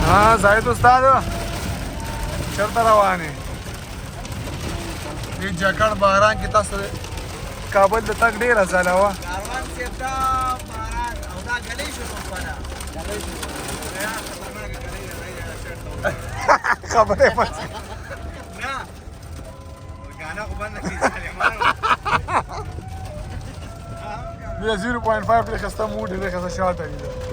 ها زاهد استاد چرته روانې دې جاکړ باران کې تاسو کابل د تګ ډېره ځله وه کاروان صاحب دا باران او دا ګلۍ شو خپله ګلۍ شو خطرناکه ګلۍ ده خبرې پسې نه ګانا خو بنده کړي سلیمان بیا 0.5 پرې خسته موډ دې خسته شاته دي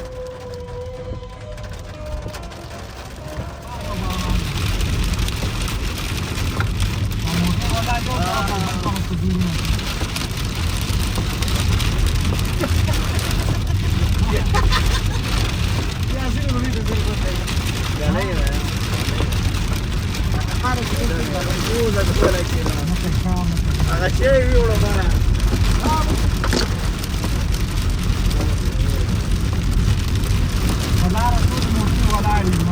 هغه شی وي وړه مانا لاره ټول موټي ولاړې دي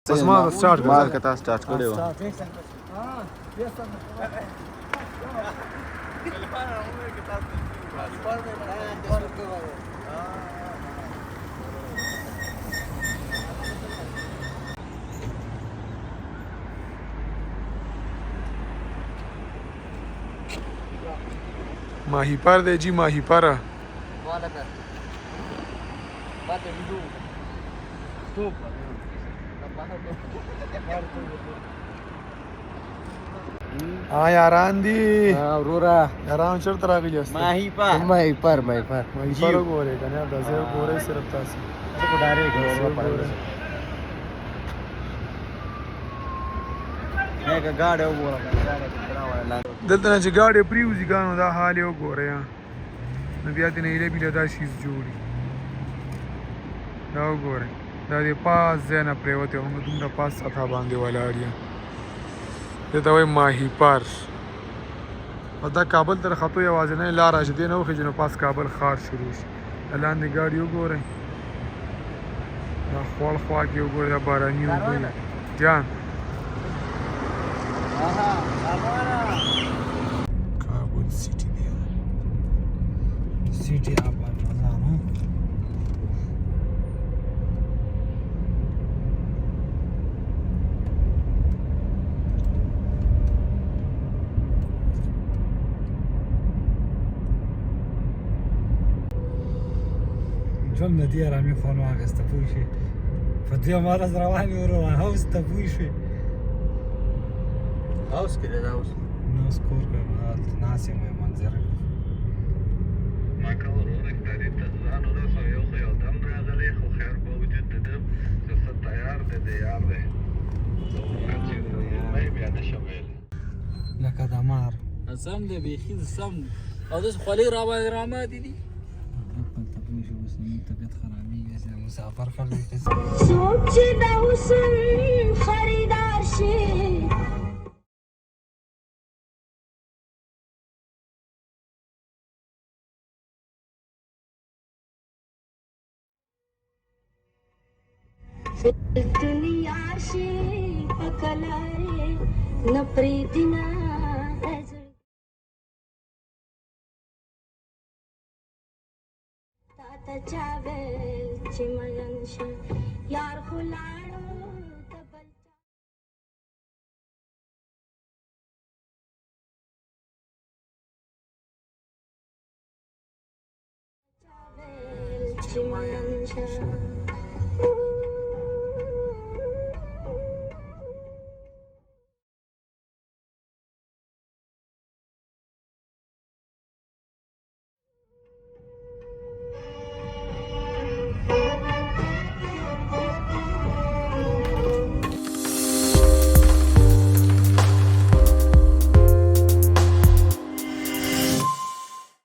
بس ما سٹارټ ما کته سٹارټ کړی و ماهی پر دی جی ماهی پره ها یاران دي اورورا یاران چرته راغلي یاست ماهی پر ماهی پر ګورئ کنه دا زه ګورئ صرف تاسو څه ډارې ګورې نه ګاډي وګوره دلته نه چې ګاډي پریوزي ګانو دا حال یې وګورئ نو بیا دې نه ایله بیله دا شیز جوړي دا وګورئ دا دې پاس ځای نه پرېوتی موږ دومره پاس سطح باندې ولاړ یم دې ته وایي ماهی پر او دا کابل ته د ختو یوازینۍ لاره چې دې نه وخېږي نو پاس کابل ښار شروع شي دا لاندې ګاډي وګورئ دا خوړ خوا کې وګورئ دا باراني اوبه جان کابل سیټي دی سیټي آباد مزه نه ژوند د دې ارامي خوند واخیسته پوه شوې په دې مرض روان یو هوس ته پوه شوې هاوس کې دی دا اوس نو اوس کور کې هلته ناست یم منظر ما که ورور ښکاري ته ځان ورسوه یو خو یو دم راغلی خو خیر به وجود د ده چې څه تیار دی د یار دی مې بیا نه شم ویلی لکه د مار سم دی بیخي سم او داسې خولۍ راباندې راماتې دي هلته پوه شو اوس زموږ طبیعت خرابېږي چې مسافر خلک څوک چې د حسن خریدار شي دنیا شي پکلای نه پریدنا تا چاویل چې ملن شي یار خلاړو تبل چاویل چې ملن شي